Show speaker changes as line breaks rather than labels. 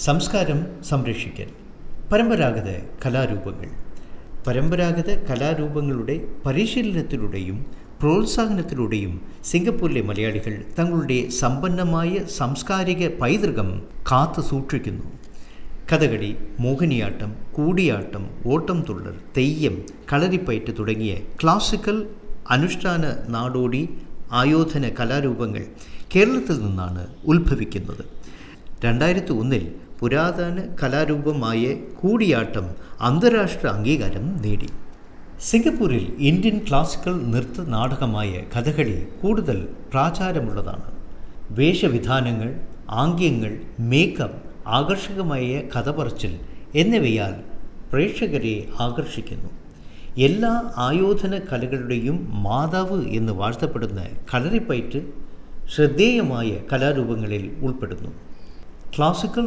സംസ്കാരം സംരക്ഷിക്കൽ. പരമ്പരാഗത കലാരൂപങ്ങൾ. പരമ്പരാഗത കലാരൂപങ്ങളുടെ പരിശീലനത്തിലൂടെയും പ്രോത്സാഹനത്തിലൂടെയും സിംഗപ്പൂരിലെ മലയാളികൾ തങ്ങളുടെ സമ്പന്നമായ സാംസ്കാരിക പൈതൃകം കാത്തു സൂക്ഷിക്കുന്നു. കഥകളി, മോഹിനിയാട്ടം, കൂടിയാട്ടം, ഓട്ടംതുള്ളൽ, തെയ്യം, കളരിപ്പയറ്റ് തുടങ്ങിയ ക്ലാസിക്കൽ അനുഷ്ഠാന നാടോടി ആയോധന കലാരൂപങ്ങൾ കേരളത്തിൽ നിന്നാണ് ഉത്ഭവിക്കുന്നത്. 2001 പുരാതന കലാരൂപമായ കൂടിയാട്ടം അന്താരാഷ്ട്ര അംഗീകാരം നേടി. സിംഗപ്പൂരിൽ ഇന്ത്യൻ ക്ലാസിക്കൽ നൃത്ത നാടകമായ കഥകളി കൂടുതൽ പ്രാചാരമുള്ളതാണ്. വേഷവിധാനങ്ങൾ, ആംഗ്യങ്ങൾ, മേക്കപ്പ്, ആകർഷകമായ കഥ പറച്ചിൽ എന്നിവയാൽ പ്രേക്ഷകരെ ആകർഷിക്കുന്നു. എല്ലാ ആയോധന കലകളുടെയും മാതാവ് എന്ന് വാഴ്ത്തപ്പെടുന്ന കളരിപ്പയറ്റ് ശ്രദ്ധേയമായ കലാരൂപങ്ങളിൽ ഉൾപ്പെടുന്നു. ക്ലാസിക്കൽ